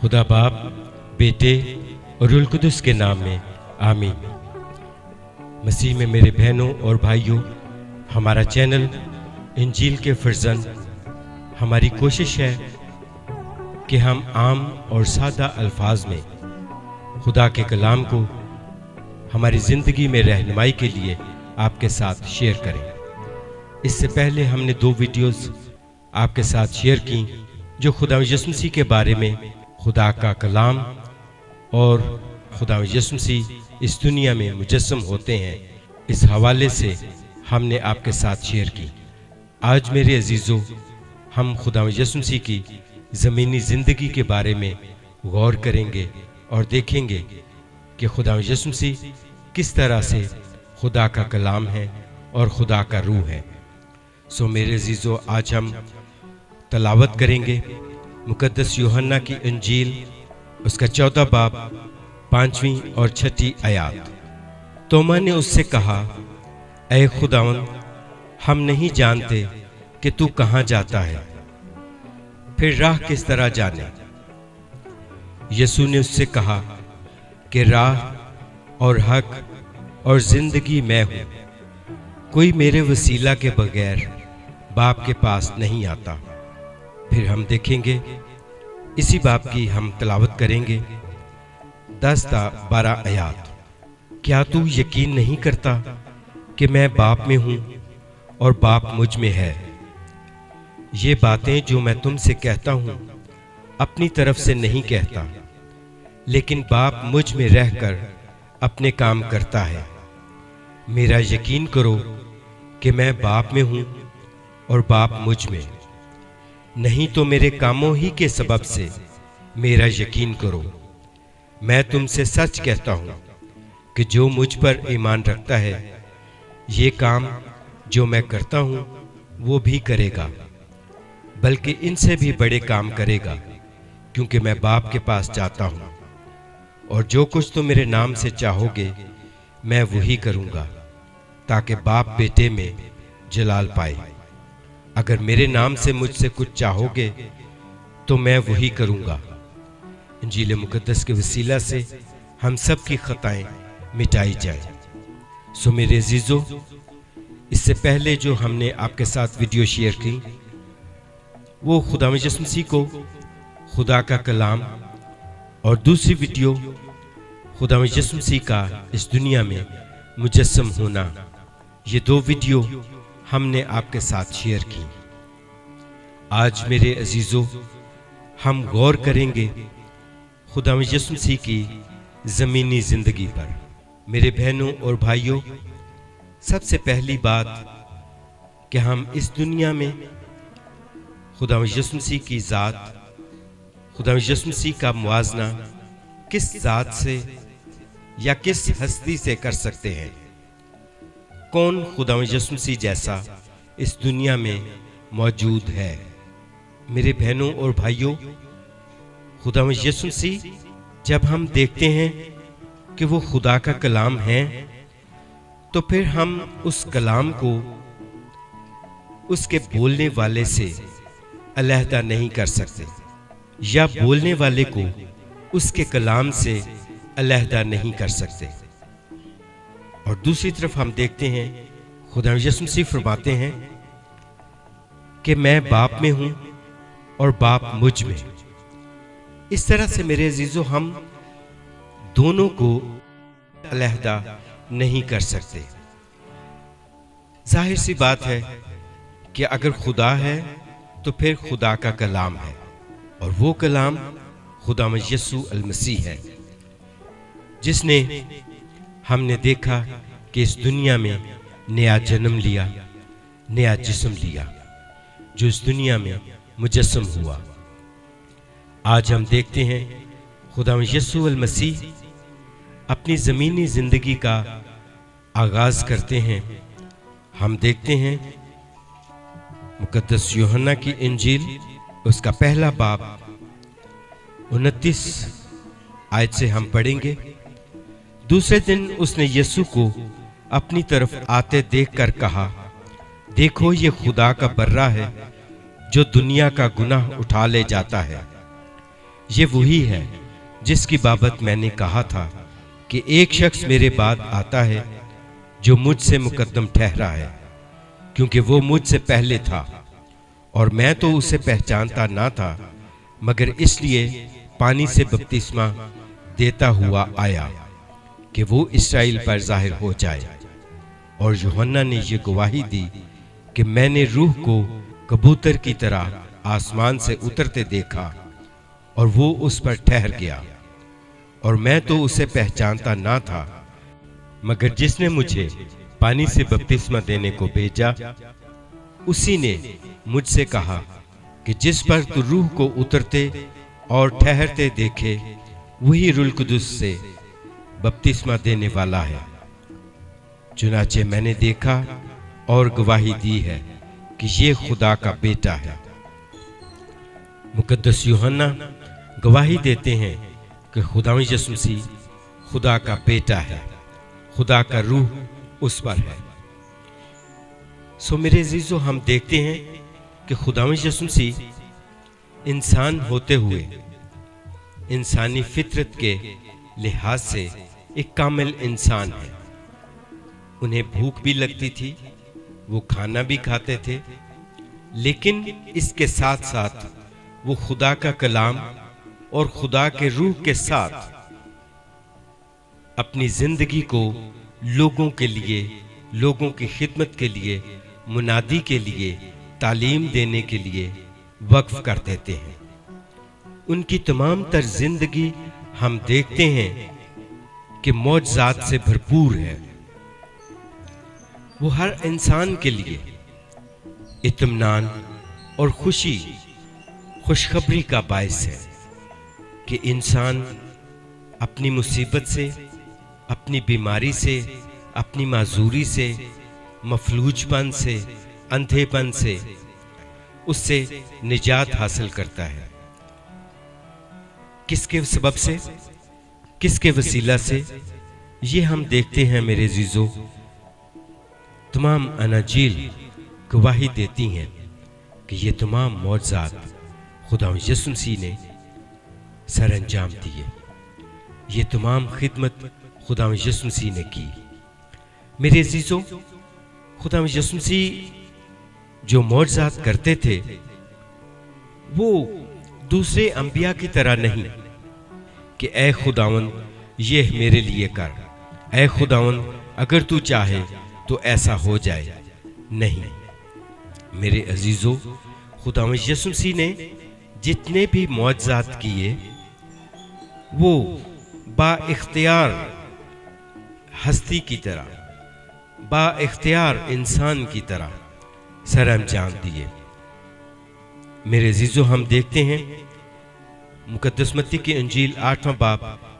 खुदा बाप, बेटे और रूह कुदस के नाम में आमीन। मसीह में मेरे बहनों और भाइयों, हमारा चैनल इंजील के फर्जंद, हमारी कोशिश है कि हम आम और सादा अल्फाज में खुदा के कलाम को हमारी ज़िंदगी में रहनुमाई के लिए आपके साथ शेयर करें। इससे पहले हमने 2 वीडियोस आपके साथ शेयर की जो खुदा यीशु मसीह के बारे में, खुदा का कलाम और खुदा यीशु मसीह इस दुनिया में मुजस्सम होते हैं, इस हवाले से हमने आपके साथ शेयर की। आज मेरे अजीज़ों, हम खुदा यीशु मसीह की ज़मीनी ज़िंदगी के बारे में गौर करेंगे और देखेंगे कि खुदा यीशु मसीह किस तरह से खुदा का कलाम है और खुदा का रूह है। सो मेरे अजीज़ों, आज हम तलावत करेंगे मुकद्दस यूहन्ना की इंजील, उसका 14 बाब 5वीं और 6ठी आयत। तोमा ने उससे कहा, ऐ खुदावंद, हम नहीं जानते कि तू कहाँ जाता है, फिर राह किस तरह जाने। यीशु ने उससे कहा कि राह और हक और जिंदगी मैं हूँ, कोई मेरे वसीला के बगैर बाप के पास नहीं आता। फिर हम देखेंगे, इसी बाप की हम तलावत करेंगे 10-12 आयत। क्या तू यकीन नहीं करता कि मैं बाप में हूँ और बाप मुझ में है? ये बातें जो मैं तुमसे कहता हूँ अपनी तरफ से नहीं कहता, लेकिन बाप मुझ में रहकर अपने काम करता है। मेरा यकीन करो कि मैं बाप में हूँ और बाप मुझ में, नहीं तो मेरे कामों ही के सबब से मेरा यकीन करो। मैं तुमसे सच कहता हूँ कि जो मुझ पर ईमान रखता है, ये काम जो मैं करता हूँ वो भी करेगा, बल्कि इनसे भी बड़े काम करेगा, क्योंकि मैं बाप के पास जाता हूँ। और जो कुछ तुम मेरे नाम से चाहोगे मैं वही करूँगा, ताकि बाप बेटे में जलाल पाए। अगर मेरे नाम से मुझसे कुछ चाहोगे तो मैं वही करूँगा। इंजील मुकद्दस के वसीला से हम सब की खताएं मिटाई जाए। सो मेरे अजीज़ों, इससे पहले जो हमने आपके साथ वीडियो शेयर की वो खुदा यीशु मसीह को खुदा का कलाम, और दूसरी वीडियो खुदा यीशु मसीह का इस दुनिया में मुजस्सम होना। ये 2 वीडियो हमने आपके साथ शेयर की। आज मेरे अजीज़ों, हम गौर करेंगे खुदा यीशु मसीह की ज़मीनी ज़िंदगी पर। मेरे बहनों और भाइयों, सबसे पहली बात कि हम इस दुनिया में खुदा यीशु मसीह की ज़ात, खुदा यीशु मसीह का मुआजना किस ज़ात से या किस हस्ती से कर सकते हैं। कौन खुदा यीशु मसीह जैसा इस दुनिया में मौजूद है? मेरे बहनों और भाइयों, खुदा यीशु मसीह जब हम देखते हैं कि वो खुदा का कलाम है, तो फिर हम उस कलाम को उसके बोलने वाले से अलहदा नहीं कर सकते, या बोलने वाले को उसके कलाम से अलहदा नहीं कर सकते। और दूसरी तरफ हम देखते हैं खुदा यीशु मसीह फरमाते हैं कि मैं बाप में हूं और बाप मुझ में। इस तरह से मेरे अजीजों, हम दोनों को अलहदा नहीं कर सकते। जाहिर सी बात है कि अगर खुदा है तो फिर खुदा का कलाम है, और वो कलाम खुदा यीशु अल मसीह है, जिसने हमने देखा कि इस दुनिया में नया जन्म लिया, नया जिस्म लिया, जो इस दुनिया में मुजस्सम हुआ। आज हम देखते हैं खुदा यीशु अल मसीह अपनी ज़मीनी ज़िंदगी का आगाज़ करते हैं। हम देखते हैं मुकद्दस यूहन्ना की इंजील, उसका 1 बाब 29 आयत से हम पढ़ेंगे। दूसरे दिन उसने यीशु को अपनी तरफ आते देखकर कहा, देखो ये खुदा का बर्रा है जो दुनिया का गुनाह उठा ले जाता है। ये वही है जिसकी बाबत मैंने कहा था कि एक शख्स मेरे बाद आता है जो मुझसे मुकद्दम ठहरा है, क्योंकि वो मुझसे पहले था और मैं तो उसे पहचानता ना था, मगर इसलिए पानी से बपतिस्मा देता हुआ आया कि वो इस्राएल पर जाहिर हो जाए। और यूहन्ना ने ये गवाही दी कि मैंने रूह को कबूतर की तरह आसमान से उतरते देखा और वो उस पर ठहर गया, और मैं तो उसे पहचानता ना था, मगर जिसने मुझे पानी से बपतिस्मा देने को भेजा उसी ने मुझसे कहा कि जिस पर तू रूह को उतरते और ठहरते देखे वही रूह कुदुस से बपतिस्मा देने वाला है। चुनाचे मैंने देखा और गवाही दी है कि ये खुदा का बेटा है। मुकद्दस यूहन्ना गवाही देते हैं कि खुदा यीशु मसीह खुदा का बेटा है, खुदा का रूह उस पर है। सो मेरे अजीजों, हम देखते हैं कि खुदा यीशु मसीह इंसान होते हुए इंसानी फितरत के लिहाज से एक कामिल इंसान है। उन्हें भूख भी लगती थी, वो खाना भी खाते थे, लेकिन इसके साथ साथ वो खुदा का कलाम और खुदा के रूह के साथ अपनी जिंदगी को लोगों के लिए, लोगों की खिदमत के लिए, मुनादी के लिए, तालीम देने के लिए वक्फ कर देते हैं। उनकी तमाम तर जिंदगी हम देखते हैं कि मौजज़ात से भरपूर है। वो हर इंसान के लिए इत्मीनान और खुशखबरी का बायस है कि इंसान अपनी मुसीबत से, अपनी बीमारी से, अपनी माजूरी से, मफलूजपन से, अंधेपन से उससे निजात हासिल करता है। किसके सबब से, किसके वसीला से, ये हम देखते हैं मेरे अजीजों। तमाम अनाजील गवाही देती हैं कि ये तमाम मौजज़ात खुदा यीशु मसीह ने सर अंजाम दिए, ये तमाम खिदमत खुदा यीशु मसीह ने की। मेरे अजीजों, खुदा यीशु मसीह जो मौजज़ात करते थे वो दूसरे अंबिया की तरह नहीं कि ए खुदावंद ये मेरे लिए कर, ए खुदावंद अगर तू चाहे तो ऐसा हो जाए। नहीं मेरे अजीजों, खुदा यीशु मसीह ने जितने भी मौजज़ात किए वो बाइख्तियार हस्ती की तरह, बाइख्तियार इंसान की तरह सर अंजाम दिए। मेरे अजीजों, हम देखते हैं मुकद्दस मत्ती की इंजील 8वां बाब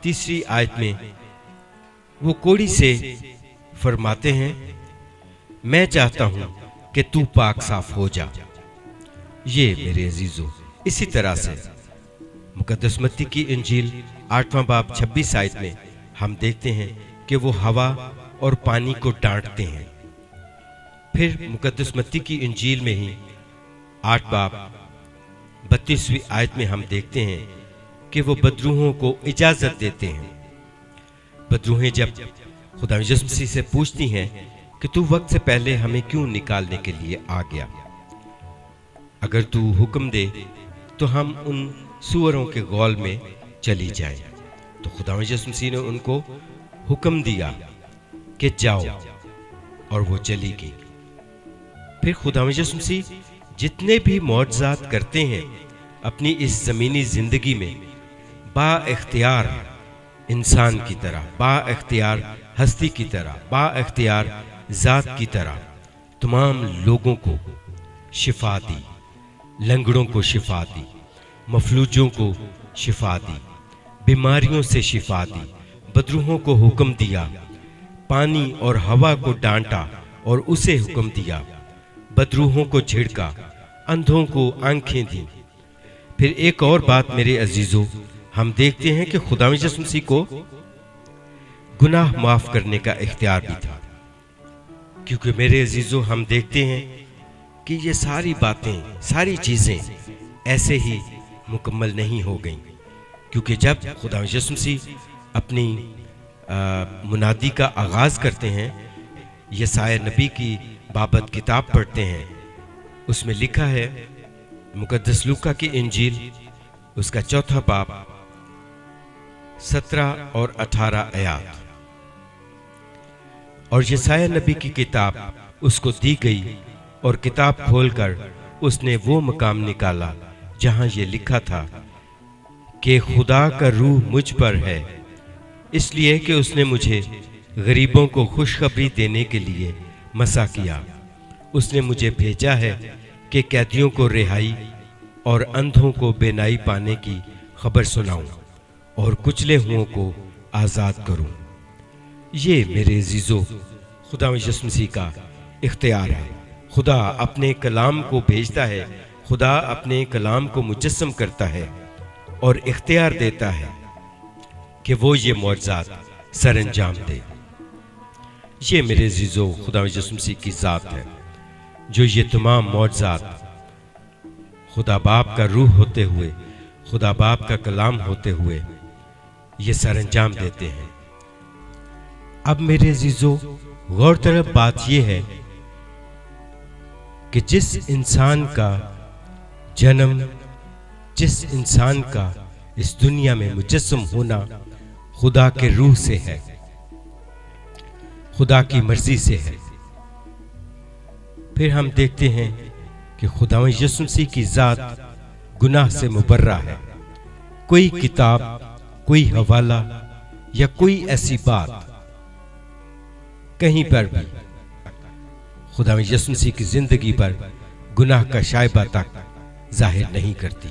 3री आयत में वो कोड़ी से फरमाते हैं, मैं चाहता हूं कि तू पाक साफ हो जा। ये मेरे अजीजों, इसी तरह से मुकद्दस मत्ती की इंजील 8वां बाब 26 आयत में हम देखते हैं कि वो हवा और पानी को डांटते हैं। फिर मुकद्दस मत्ती की इंजील में ही 8 बाब 32वीं आयत में हम देखते हैं कि वो बदरूहों को इजाजत देते हैं। बदरूहें जब खुदा यीशु मसीह से पूछती हैं कि तू वक्त से पहले हमें क्यों निकालने के लिए आ गया, अगर तू हुक्म दे तो हम उन सूअरों के गौल में चली जाएं। तो खुदा यीशु मसीह ने उनको हुक्म दिया कि जाओ, और वो चली गई। फिर खुदा यीशु मसीह जितने भी मौजज़ात करते हैं अपनी इस ज़मीनी ज़िंदगी में, बाइख्तियार इंसान की तरह, बाइख्तियार हस्ती की तरह, बाइख्तियार ज़ात की तरह तमाम लोगों को शिफा दी, लंगड़ों को शिफा दी, मफलूजों को शिफा दी, बीमारियों से शिफा दी, बदरूहों को हुक्म दिया, पानी और हवा को डांटा और उसे हुक्म दिया, बदरूहों को झिड़का, अंधों को आंखें दी। फिर एक और बात मेरे अजीजों, हम देखते हैं कि खुदा यीशु मसीह को गुनाह माफ करने का इख्तियार भी था, क्योंकि मेरे अजीजों हम देखते हैं कि ये सारी बातें, सारी चीज़ें ऐसे ही मुकम्मल नहीं हो गईं, क्योंकि जब खुदा यीशु मसीह अपनी मुनादी का आगाज़ करते हैं, यसाया नबी की बाबत किताब पढ़ते हैं, उसमें लिखा है मुकद्दस लूका की इंजील उसका 4 बाब 17 और 18 आयात। और यसाया नबी की किताब उसको दी गई और किताब खोलकर उसने वो मकाम निकाला जहां ये लिखा था कि खुदा का रूह मुझ पर है, इसलिए कि उसने मुझे गरीबों को खुशखबरी देने के लिए मसा किया। उसने मुझे भेजा है कि कैदियों को रिहाई और अंधों को बेनाई पाने की खबर सुनाऊं और कुचले हुओं को आज़ाद करूं। ये मेरे अज़ीज़ों खुदा यीशु मसीह का इख्तियार है। खुदा अपने कलाम को भेजता है, खुदा अपने कलाम को मुजस्सम करता है और इख्तियार देता है कि वो ये मौजज़ात सरअंजाम दे। ये मेरे अज़ीज़ों खुदा यीशु मसीह की ज़ात है जो ये तमाम मौजज़ात खुदा बाप का रूह होते हुए, खुदा बाप का कलाम होते हुए ये सरअंजाम देते हैं। अब मेरे अज़ीज़ों गौरतलब बात यह है कि जिस इंसान का जन्म, जिस इंसान का इस दुनिया में मुजस्सम होना खुदा के रूह से है, खुदा की मर्जी से है, फिर हम देखते हैं कि खुदा यीशु मसीह की ज़ात गुनाह से मुबर्रा है। कोई किताब, कोई हवाला या कोई ऐसी बात कहीं पर भी खुदा यीशु मसीह की जिंदगी पर गुनाह का शायबा तक जाहिर नहीं करती।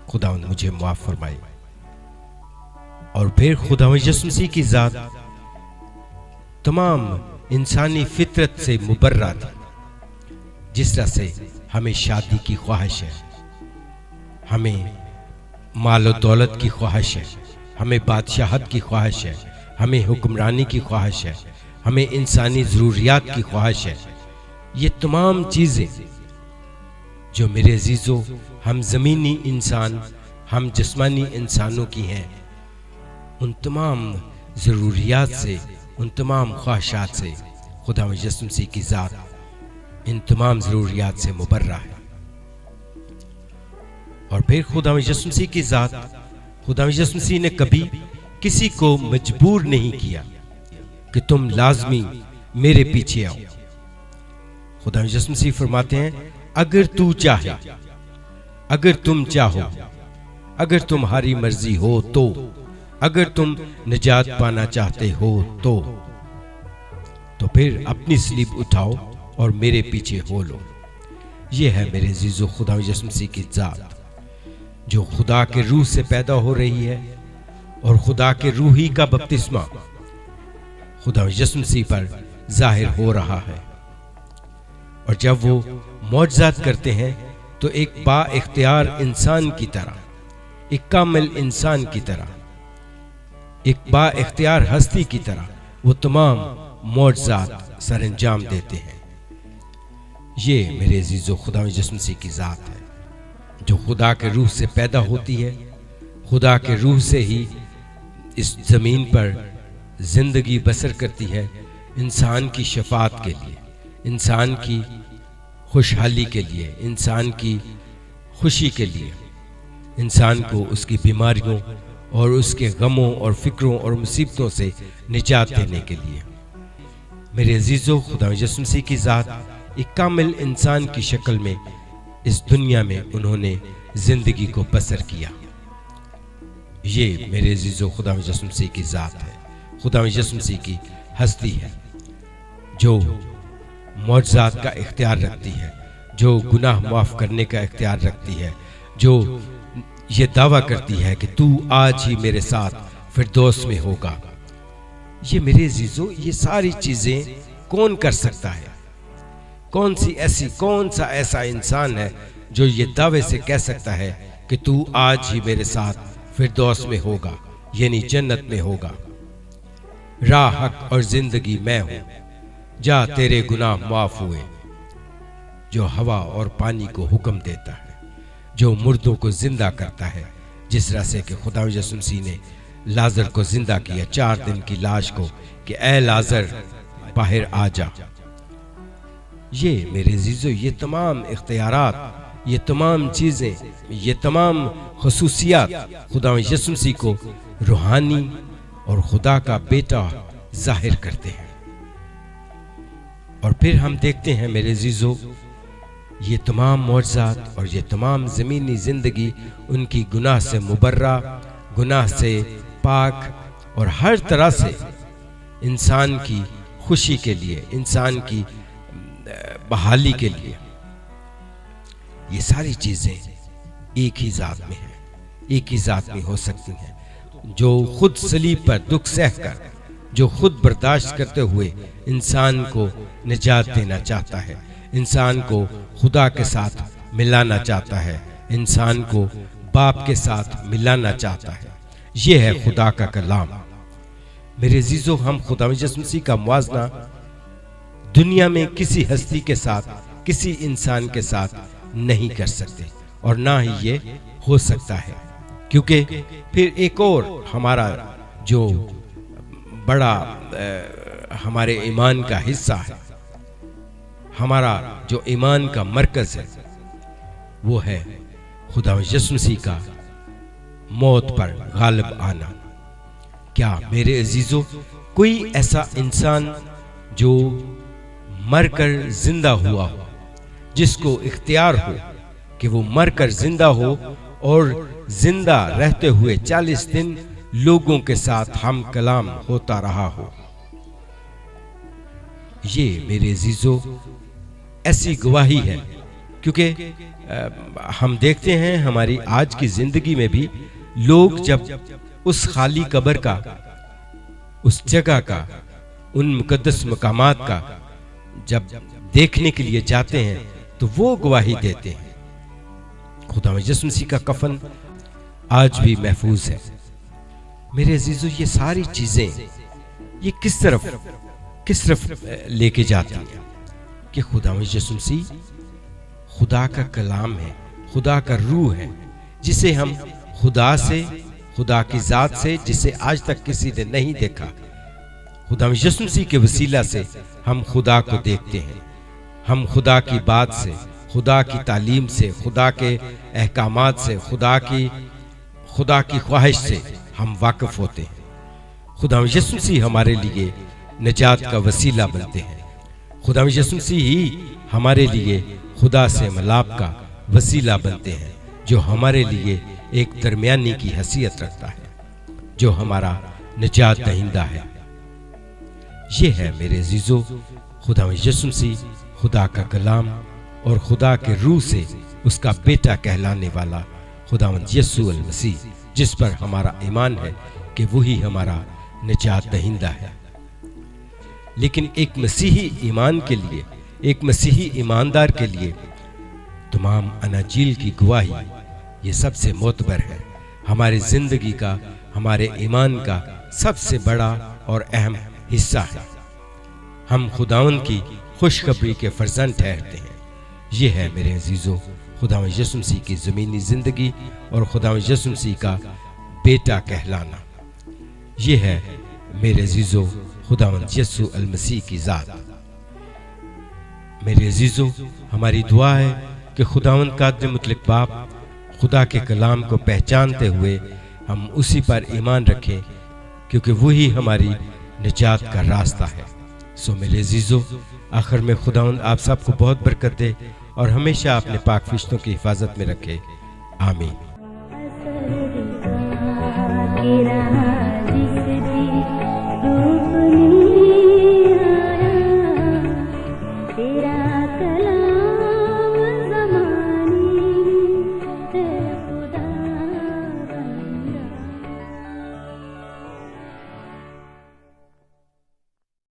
खुदा मुझे माफ फरमाए। और फिर खुदा यीशु मसीह की ज़ात तमाम इंसानी फितरत से मुबर्रा थी। जिस तरह से हमें शादी की ख्वाहिश है, हमें माल और दौलत की ख्वाहिश है, हमें बादशाहत की ख्वाहिश है, हमें हुक्मरानी की ख्वाहिश है, हमें इंसानी ज़रूरियात की ख्वाहिश है। ये तमाम चीज़ें जो मेरे अज़ीज़ों हम ज़मीनी इंसान, हम जिस्मानी इंसानों की हैं, उन तमाम ज़रूरियात से, उन तमाम ख्वाहिशात से खुदा यीशु मसीह की ज़ात इन तमाम ज़रूरियात से मुबर्रा है। और फिर खुदा यीशु मसीह की ज़ात, खुदा यीशु मसीह ने कभी किसी को मजबूर नहीं किया कि तुम लाजमी मेरे पीछे आओ। खुदा यीशु मसीह फरमाते हैं, अगर तू चाहे, अगर तुम चाहो, अगर तुम्हारी मर्जी हो तो, अगर तुम निजात पाना चाहते हो तो फिर अपनी सलीब उठाओ और मेरे पीछे हो लो। ये है मेरे अज़ीज़ों खुदा यीशु मसीह की ज़ात जो खुदा के रूह से पैदा हो रही है और खुदा के रूह ही का बपतिस्मा खुदा यीशु मसीह पर जाहिर हो रहा है। और जब वो मौजज़ात करते हैं तो एक बा इख्तियार इंसान की तरह, एक कामिल इंसान की तरह, एक बा इख्तियार हस्ती की तरह वो तमाम मौजज़ात सरअंजाम देते हैं। ये मेरे अज़ीज़ों खुदा यीशु मसीह की ज़ात है जो खुदा के रूह से पैदा होती है, खुदा के रूह से ही इस ज़मीन पर ज़िंदगी बसर करती है, इंसान की शफात के लिए, इंसान की खुशहाली के लिए, इंसान की खुशी के लिए, इंसान को उसकी बीमारियों और उसके गमों और फिक्रों और मुसीबतों से निजात देने के लिए। मेरे अज़ीज़ों खुदा यीशु मसीह की ज़ात एक कामिल इंसान की शक्ल में इस दुनिया में उन्होंने ज़िंदगी को बसर किया। ये मेरे अज़ीज़ों खुदा यीशु मसीह की ज़ात है, खुदा यीशु मसीह की हस्ती है जो मौजज़ात का इख्तियार रखती है, जो गुनाह माफ़ करने का इख्तियार रखती है, जो ये दावा करती है कि तू आज ही मेरे साथ फिरदौस में होगा। ये मेरे अज़ीज़ों ये सारी चीज़ें कौन कर सकता है? कौन सा ऐसा इंसान है जो ये दावे से कह सकता है कि तू आज ही मेरे साथ फिरदौस में होगा, यानी जन्नत में होगा। राह, हक और जिंदगी मैं हूं, जा तेरे गुनाह माफ हुए। जो हवा और पानी को हुक्म देता है, जो मुर्दों को जिंदा करता है, जिस तरह से कि खुदा यीशु मसीह ने लाजर को जिंदा किया, 4 दिन की लाश को, कि ए लाजर बाहर आ जा। ये मेरे अजीजो, ये तमाम इख्तियारात, ये तमाम चीज़ें, ये तमाम खसूसियात खुदा यीशु मसीह को रूहानी और खुदा का बेटा जाहिर करते हैं। और फिर हम देखते हैं मेरे अजीजो, ये तमाम मौजज़ात और ये तमाम ज़मीनी ज़िंदगी उनकी गुनाह से मुबर्रा, गुनाह से पाक और हर तरह से इंसान की खुशी के लिए, इंसान की बहाली के लिए, ये सारी चीज़ें एक ही ज़ात में हैं, एक ही ज़ात में हो सकती हैं, जो खुद सलीब पर दुख सहकर, जो खुद बर्दाश्त करते हुए इंसान को निजात देना चाहता है, इंसान को खुदा के साथ मिलाना चाहता है, इंसान को बाप के साथ मिलाना चाहता है। ये है खुदा का कलाम। मेरे अजीजों, हम खुदा यीशु मसीह का मुआजना दुनिया में किसी हस्ती के साथ, किसी इंसान के साथ नहीं कर सकते, और ना ही ये हो सकता है, क्योंकि फिर एक और हमारा जो बड़ा हमारे ईमान का हिस्सा है, हमारा जो ईमान का मरकज है, वो है खुदा यीशु मसीह का मौत पर गालिब आना। क्या मेरे अजीजों, कोई ऐसा इंसान जो मरकर जिंदा हुआ हो, जिसको इख्तियार हो कि वो मरकर जिंदा हो और जिंदा रहते हुए 40 दिन लोगों के साथ हम कलाम होता रहा हो? ये मेरे अजीजों ऐसी गवाही है, क्योंकि हम देखते हैं हमारी आज की जिंदगी में भी लोग जब उस खाली कब्र का, उस जगह का, उन मुकद्दस मकामात का जब देखने के लिए जाते हैं तो वो गवाही देते हैं। खुदा यीशु मसीह का कफन आज भी महफूज है। मेरे अजीजों, ये सारी चीजें ये किस तरफ लेके जाती हैं कि खुदा यीशु मसीह खुदा का कलाम है, खुदा का रूह है, जिसे हम खुदा से, खुदा की जात से, जिसे आज तक किसी ने नहीं देखा, खुदा यीशु मसीह के वसीला से हम खुदा को देखते हैं। हम खुदा की बात से, खुदा की तालीम से, खुदा के अहकामात से, खुदा की ख्वाहिश से हम वाकिफ होते हैं। खुदा यीशु मसीह हमारे लिए निजात का वसीला बनते हैं। खुदा यीशु मसीह ही हमारे लिए खुदा से मिलाप का वसीला बनते हैं, जो हमारे लिए एक दरमियानी की हैसियत रखता है, जो हमारा निजात दहिंदा है। ये है मेरे अजीजों खुदा यीशु मसीह, खुदा का कलाम और खुदा के रूह से उसका बेटा कहलाने वाला खुदावंद यीशु अल मसीह, जिस पर हमारा ईमान है कि वही हमारा निजात दहिंदा है। लेकिन एक मसीही ईमान के लिए, एक मसीही ईमानदार के लिए तमाम अनाजील की गवाही ये सबसे मोतबर है। हमारी जिंदगी का, हमारे ईमान का सबसे बड़ा और अहम हिस्सा है। हम खुदावंद की खुशखबरी के फर्जंद ठहरते हैं। ये है मेरे अजीजों खुदावंद यीशु मसीह की ज़मीनी ज़िंदगी और खुदावंद यीशु मसीह का बेटा कहलाना। ये है मेरे अजीजों खुदावंद यीशु अल मसीह की ज़ात। मेरे अजीजों, हमारी दुआ है कि खुदावंद कादिर मुतलक बाप खुदा के कलाम को पहचानते हुए हम उसी पर ईमान रखें, क्योंकि वही हमारी निजात का रास्ता है। सो मेरे अजीजों, आखिर में खुदावंद आप सबको बहुत बरकत दे और हमेशा अपने पाक फरिश्तों की हिफाजत में रखे। आमीन।